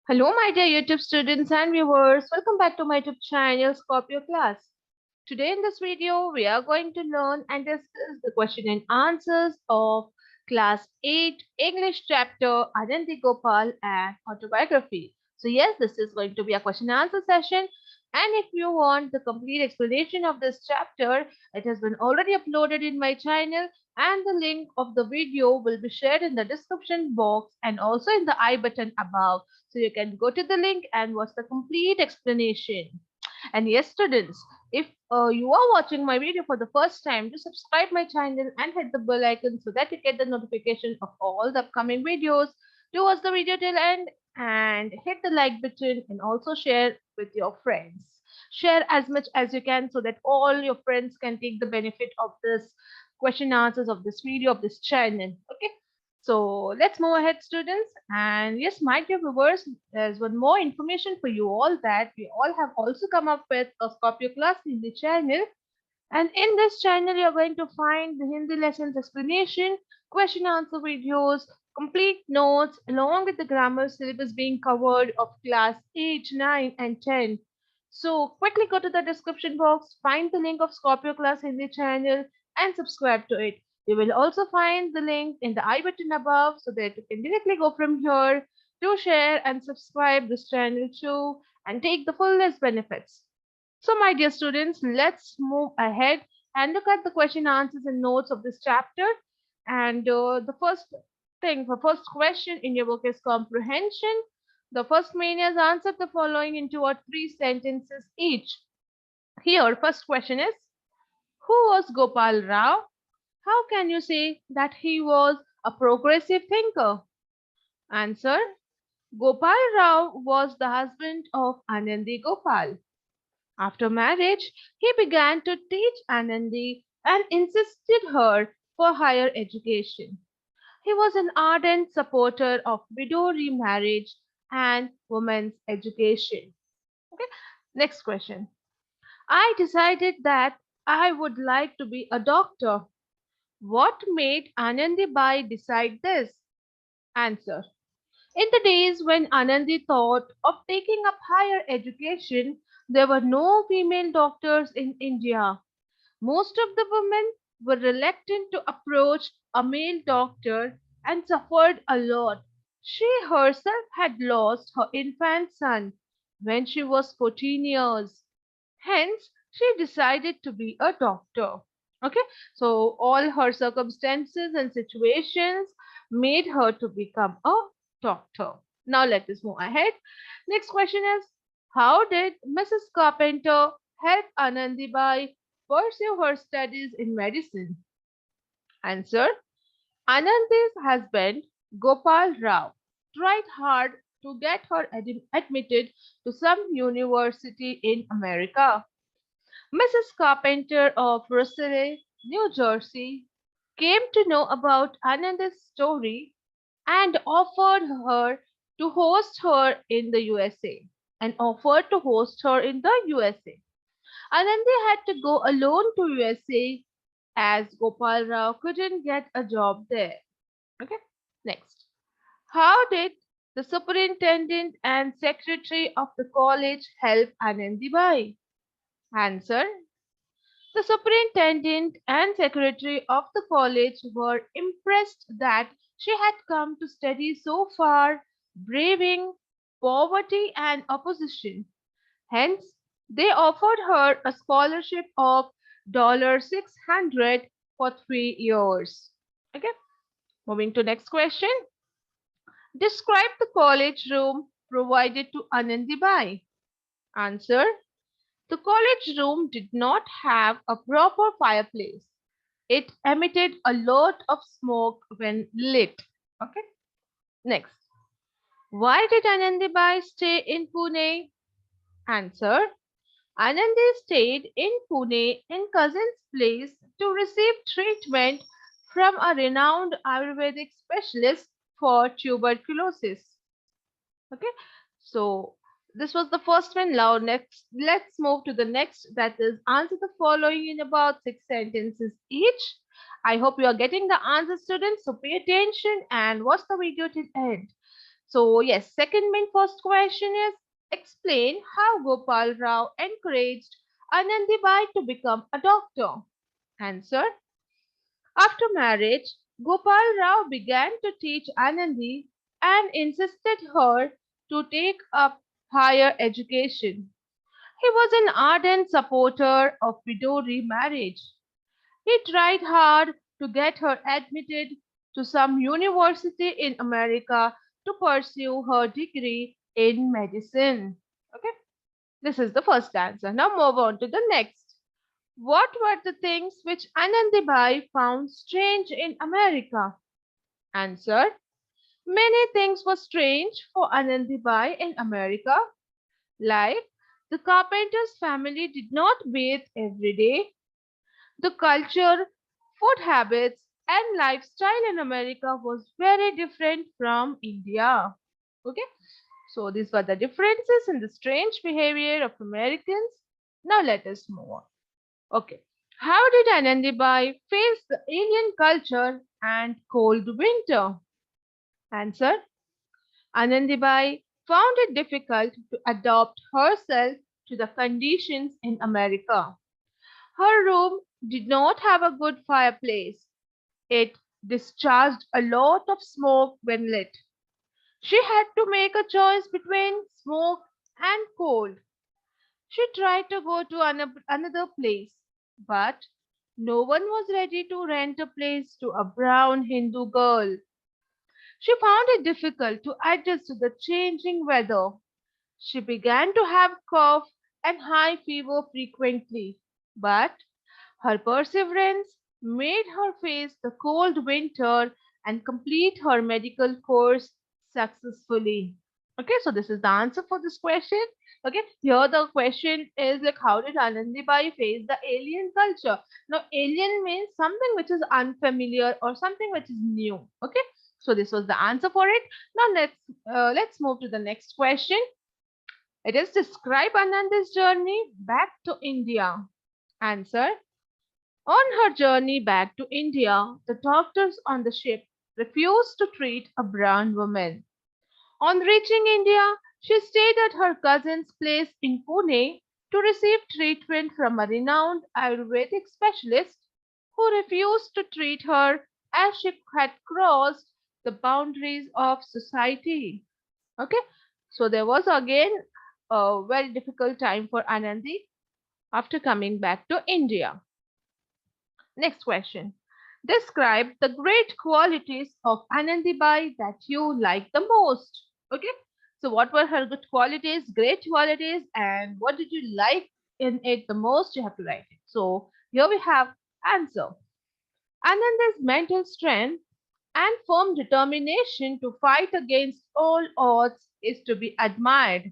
Hello, my dear YouTube students and viewers. Welcome back to my YouTube channel, Scorpio class. Today in this video, we are going to learn and discuss the question and answers of class 8 English chapter Anandi Gopal and Autobiography. So yes, this is going to be a question and answer session. And if you want the complete explanation of this chapter, it has been already uploaded in my channel and the link of the video will be shared in the description box and also in the I button above. So you can go to the link and watch the complete explanation. And yes, students, if you are watching my video for the first time, do subscribe my channel and hit the bell icon so that you get the notification of all the upcoming videos. Do watch the video till end and hit the like button and also share with your friends. Share as much as you can so that all your friends can take the benefit of this question answers of this video of this channel. Okay. So let's move ahead, students. And yes, my dear viewers, there's one more information for you all that we all have also come up with a Scorpio class Hindi channel. And in this channel, you're going to find the Hindi lessons explanation, question answer videos, complete notes, along with the grammar syllabus being covered of class 8, 9, and 10. So quickly go to the description box, find the link of Scorpio class Hindi channel, and subscribe to it. You will also find the link in the I button above so that you can directly go from here to share and subscribe this channel too and take the fullest benefits. So, my dear students, let's move ahead and look at the question answers and notes of this chapter. And the first question in your book is comprehension. The first main is answer the following in 2 or 3 sentences each. Here, first question is, who was Gopal Rao? How can you say that he was a progressive thinker? Answer, Gopal Rao was the husband of Anandi Gopal. After marriage, he began to teach Anandi and insisted her for higher education. He was an ardent supporter of widow remarriage and women's education. Okay, next question. I decided that I would like to be a doctor. What made Anandi Bai decide this? Answer. In the days when Anandi thought of taking up higher education, there were no female doctors in India. Most of the women were reluctant to approach a male doctor and suffered a lot. She herself had lost her infant son when she was 14 years. Hence, she decided to be a doctor. Okay, so all her circumstances and situations made her to become a doctor. Now let us move ahead. Next question is, how did Mrs. Carpenter help Anandibai pursue her studies in medicine? Answer, Anandi's husband, Gopal Rao, tried hard to get her admitted to some university in America. Mrs. Carpenter of Russell, New Jersey, came to know about Ananda's story and offered to host her in the USA. Anandi had to go alone to USA as Gopal Rao couldn't get a job there. Okay, next. How did the superintendent and secretary of the college help Anandi Bai? Answer. The superintendent and secretary of the college were impressed that she had come to study so far, braving poverty and opposition. Hence, they offered her a scholarship of $600 for 3 years. Okay, moving to next question. Describe the college room provided to Anandibai. Answer. The college room did not have a proper fireplace. It emitted a lot of smoke when lit. Okay, next. Why did Anandibai stay in Pune? Answer. Anandi stayed in Pune in cousin's place to receive treatment from a renowned Ayurvedic specialist for tuberculosis. Okay, so this was the first one. Now next, let's move to the next. That is, answer the following in about 6 sentences each. I hope you are getting the answer, students. So pay attention and watch the video till end. So, yes, second main first question is explain how Gopal Rao encouraged Anandibai to become a doctor. Answer. After marriage, Gopal Rao began to teach Anandi and insisted her to take up higher education. He was an ardent supporter of widow remarriage. He tried hard to get her admitted to some university in America to pursue her degree in medicine. Okay, this is the first answer. Now move on to the next. What were the things which Anandibai found strange in America? Answer. Many things were strange for Anandibai in America, like the carpenter's family did not bathe every day. The culture, food habits, and lifestyle in America was very different from India. Okay, so these were the differences in the strange behavior of Americans. Now let us move on. Okay, how did Anandibai face the alien culture and cold winter? Answer. Anandibai found it difficult to adapt herself to the conditions in America. Her room did not have a good fireplace. It discharged a lot of smoke when lit. She had to make a choice between smoke and cold. She tried to go to another place, but no one was ready to rent a place to a brown Hindu girl. She found it difficult to adjust to the changing weather. She began to have cough and high fever frequently, but her perseverance made her face the cold winter and complete her medical course successfully. Okay, so this is the answer for this question. Okay, here the question is like, how did Anandibai face the alien culture? Now, alien means something which is unfamiliar or something which is new. Okay, so this was the answer for it. Now let's move to the next question. It is describe Anandi's journey back to India. Answer. On her journey back to India, the doctors on the ship refused to treat a brown woman. On reaching India, she stayed at her cousin's place in Pune to receive treatment from a renowned Ayurvedic specialist who refused to treat her as she had crossed the boundaries of society. Okay, so there was again a very difficult time for Anandi after coming back to India. Next question. Describe the great qualities of Anandibai that you like the most. Okay. So, what were her good qualities, great qualities, and what did you like in it the most? You have to write it. So, here we have answer. Ananda's mental strength and firm determination to fight against all odds is to be admired.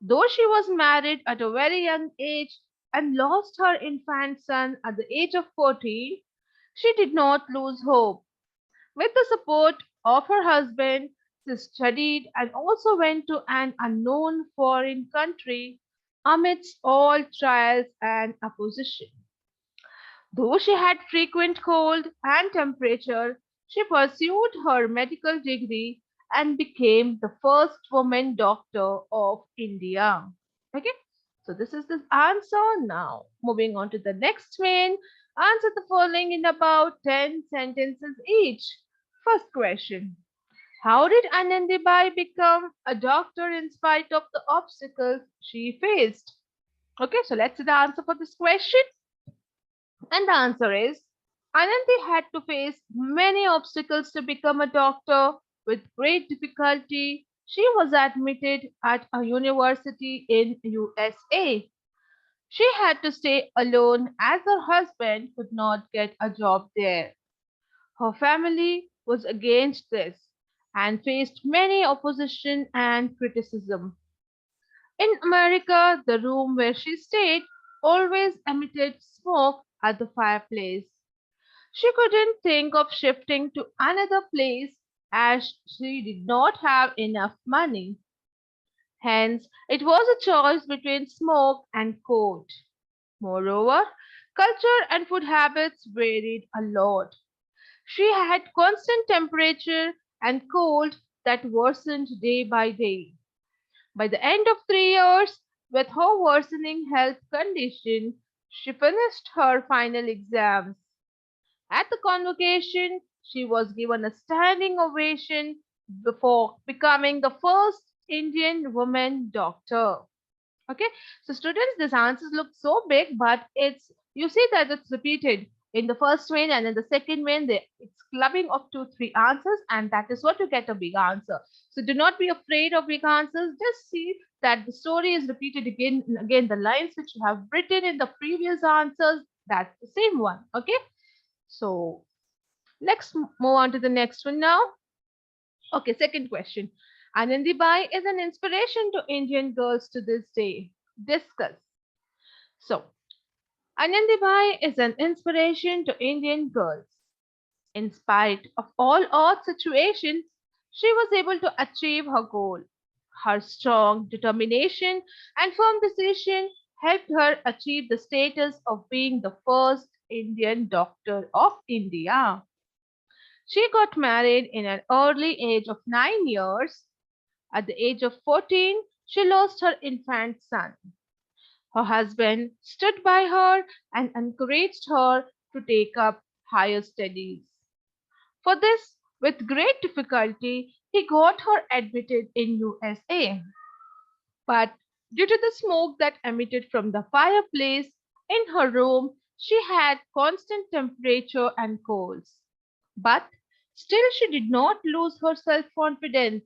Though she was married at a very young age and lost her infant son at the age of 14, she did not lose hope. With the support of her husband, she studied and also went to an unknown foreign country amidst all trials and opposition. Though she had frequent cold and temperature, she pursued her medical degree and became the first woman doctor of India. Okay, so this is the answer now. Moving on to the next one. Answer the following in about 10 sentences each. First question. How did Anandibai become a doctor in spite of the obstacles she faced? Okay, so let's see the answer for this question. And the answer is Anandi had to face many obstacles to become a doctor. With great difficulty, she was admitted at a university in USA. She had to stay alone as her husband could not get a job there. Her family was against this and faced many opposition and criticism. In America, the room where she stayed always emitted smoke at the fireplace. She couldn't think of shifting to another place as she did not have enough money. Hence, it was a choice between smoke and cold. Moreover, culture and food habits varied a lot. She had constant temperature and cold that worsened day by day. By the end of 3 years, with her worsening health condition, she finished her final exams. At the convocation, she was given a standing ovation before becoming the first Indian woman doctor. Okay, so students, these answers look so big, but it's you see that it's repeated in the first one and in the second one. It's clubbing of 2, 3 answers, and that is what you get a big answer. So do not be afraid of big answers. Just see that the story is repeated again and again. The lines which you have written in the previous answers, that's the same one. Okay, so let's move on to the next one now. Okay, second question. Anandi Bai is an inspiration to Indian girls to this day. Discuss. So, Anandi Bai is an inspiration to Indian girls. In spite of all odd situations, she was able to achieve her goal. Her strong determination and firm decision helped her achieve the status of being the first Indian doctor of India. She got married in an early age of 9 years. At the age of 14, she lost her infant son. Her husband stood by her and encouraged her to take up higher studies. For this, with great difficulty, he got her admitted in USA. But due to the smoke that emitted from the fireplace in her room, she had constant temperature and colds. But still she did not lose her self-confidence.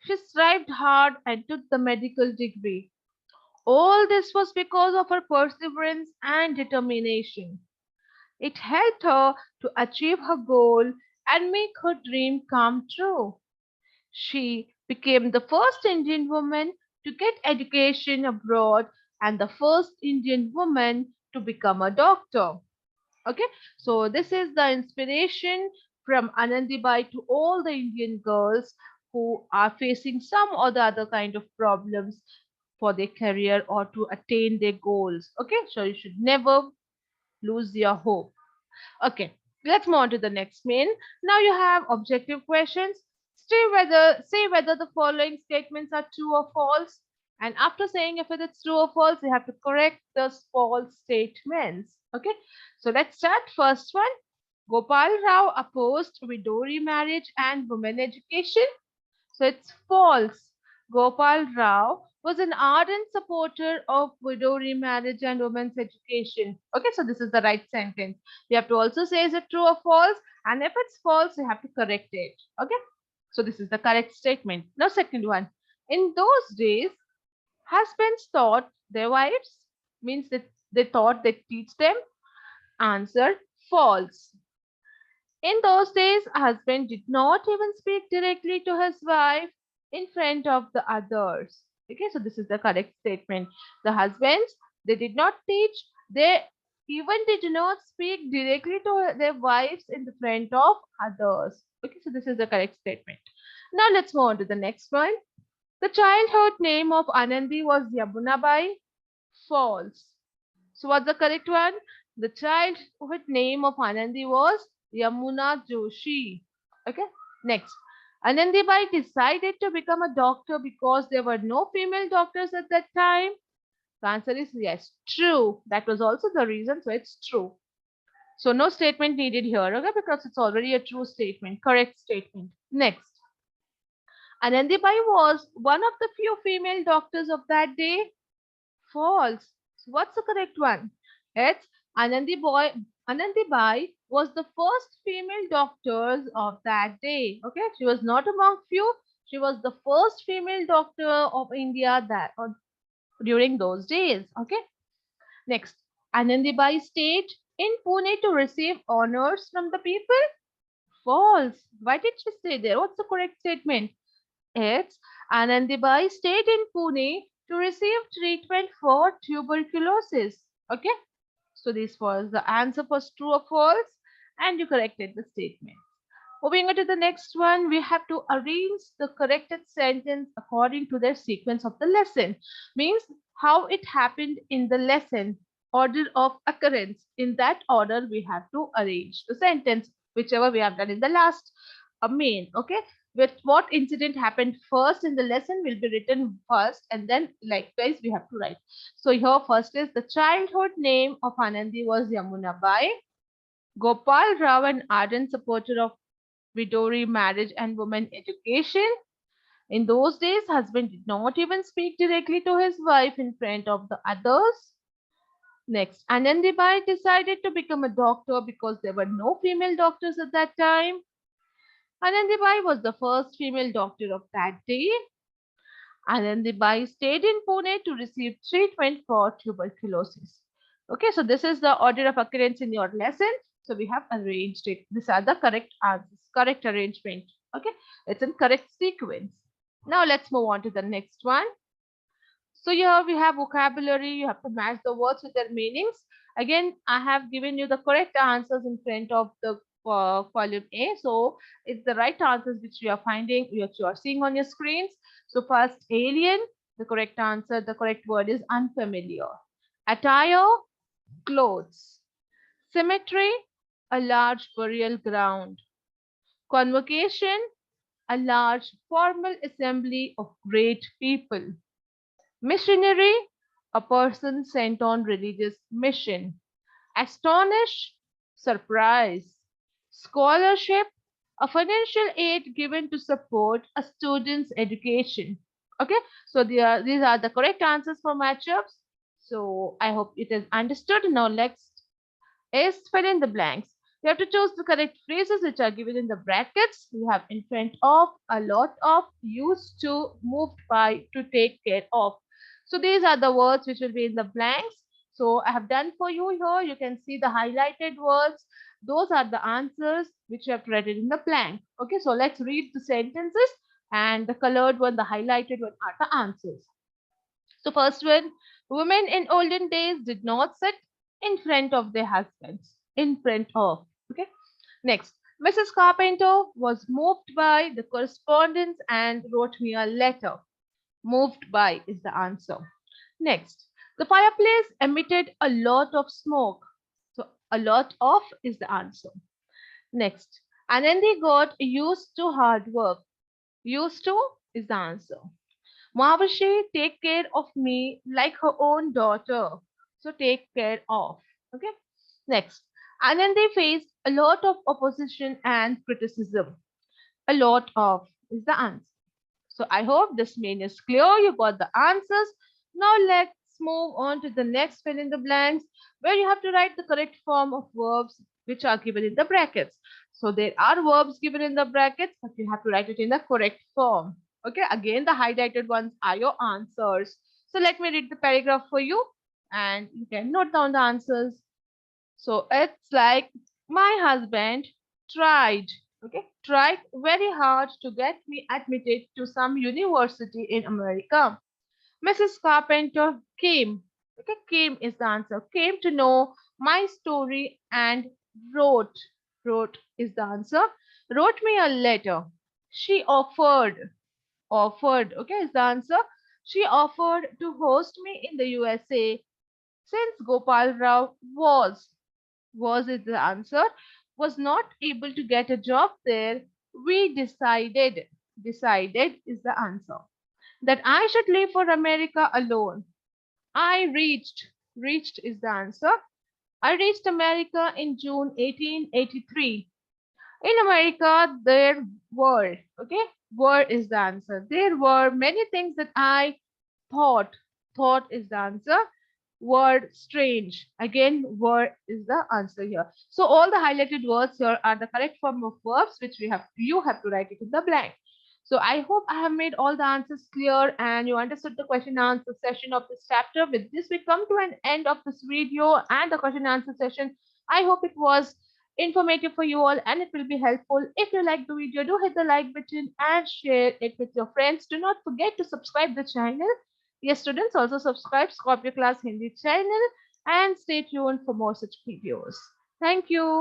She strived hard and took the medical degree. All this was because of her perseverance and determination. It helped her to achieve her goal and make her dream come true. She became the first Indian woman to get education abroad and the first Indian woman to become a doctor. Okay, so this is the inspiration from Anandibai to all the Indian girls who are facing some or the other kind of problems for their career or to attain their goals. Okay, so you should never lose your hope. Okay, let's move on to the next main. Now you have objective questions. Say whether the following statements are true or false. And after saying if it is true or false, you have to correct the false statements. Okay, so let's start. First one. Gopal Rao opposed widow remarriage and women education. So it's false. Gopal Rao was an ardent supporter of widow remarriage and women's education. Okay, so this is the right sentence. You have to also say is it true or false, and if it's false, you have to correct it. Okay, so this is the correct statement. Now, second one. In those days, husbands taught their wives, means that they thought they teach them. Answer false. In those days, a husband did not even speak directly to his wife in front of the others. Okay, so this is the correct statement. The husbands, they did not teach, they even did not speak directly to their wives in the front of others. Okay, so this is the correct statement. Now let's move on to the next one. The childhood name of Anandi was Yamunabai. False. So what's the correct one? The childhood name of Anandi was Yamuna Joshi. Okay. Next. Anandibai decided to become a doctor because there were no female doctors at that time. The answer is yes. True. That was also the reason, so it's true. So no statement needed here, okay, because it's already a true statement, correct statement. Next. Anandibai was one of the few female doctors of that day. False. So what's the correct one? It's Anandi Boy. Anandi Bai was the first female doctor of that day. Okay, she was not among few. She was the first female doctor of India that during those days. Okay. Next, Anandi Bai stayed in Pune to receive honors from the people. False. Why did she stay there? What's the correct statement? It's Anandibai stayed in Pune to receive treatment for tuberculosis. Okay, so this was the answer was true or false, and you corrected the statement. Moving on to the next one, we have to arrange the corrected sentence according to their sequence of the lesson. Means how it happened in the lesson, order of occurrence. In that order, we have to arrange the sentence, whichever we have done in the last main. Okay, With what incident happened first in the lesson will be written first, and then likewise we have to write. So here first is the childhood name of Anandi was Yamuna Bai. Gopal Rao, an ardent supporter of widow marriage and women education. In those days, husband did not even speak directly to his wife in front of the others. Next, Anandibai decided to become a doctor because there were no female doctors at that time. Anandibai was the first female doctor of that day. Anandibai stayed in Pune to receive treatment for tuberculosis. Okay, so this is the order of occurrence in your lesson. So we have arranged it. These are the correct answers, correct arrangement. Okay, it's in correct sequence. Now let's move on to the next one. So here we have vocabulary. You have to match the words with their meanings. Again, I have given you the correct answers in front of the column A. So it's the right answers which you are finding, which you are seeing on your screens. So first, alien. The correct answer, the correct word is unfamiliar. Attire, clothes. Cemetery, a large burial ground. Convocation, a large formal assembly of great people. Missionary, a person sent on religious mission. Astonish, surprise. Scholarship, a financial aid given to support a student's education. Okay, so these are the correct answers for matchups. So I hope it is understood. Now let's is fill in the blanks. You have to choose the correct phrases which are given in the brackets. You have in front of, a lot of, used to, moved by, to take care of. So these are the words which will be in the blanks. So I have done for you here. You can see the highlighted words. Those are the answers which you have to write it in the blank. Okay, so let's read the sentences, and the colored one, the highlighted one are the answers. So first one, women in olden days did not sit in front of their husbands. In front of. Okay. Next, Mrs. Carpenter was moved by the correspondence and wrote me a letter. Moved by is the answer. Next, the fireplace emitted a lot of smoke. So a lot of is the answer. Next, Anandi got used to hard work. Used to is the answer. Mavashi take care of me like her own daughter. So take care of. Okay. Next, Anandi faced a lot of opposition and criticism. A lot of is the answer. So I hope this main is clear. You got the answers. Now let's move on to the next fill in the blanks, where you have to write the correct form of verbs which are given in the brackets. So there are verbs given in the brackets, but you have to write it in the correct form. Okay, again the highlighted ones are your answers. So let me read the paragraph for you and you can note down the answers. So it's like, my husband tried, okay, tried very hard to get me admitted to some university in America. Mrs. Carpenter came, okay, came is the answer, came to know my story and wrote, wrote is the answer, wrote me a letter. She offered, offered, okay, is the answer. She offered to host me in the USA since Gopal Rao was it the answer, was not able to get a job there. We decided is the answer, that I should leave for America alone. I reached is the answer. I reached America in June 1883. In America, there were, okay, were is the answer. There were many things that I thought, thought is the answer. Word strange. Again, word is the answer here. So all the highlighted words here are the correct form of verbs which we have you have to write it in the blank. So I hope I have made all the answers clear and you understood the question and answer session of this chapter. With this, we come to an end of this video and the question and answer session. I hope it was informative for you all and it will be helpful. If you like the video, do hit the like button and share it with your friends. Do not forget to subscribe the channel. Yes, students, also subscribe Scorpio Class Hindi channel and stay tuned for more such videos. Thank you.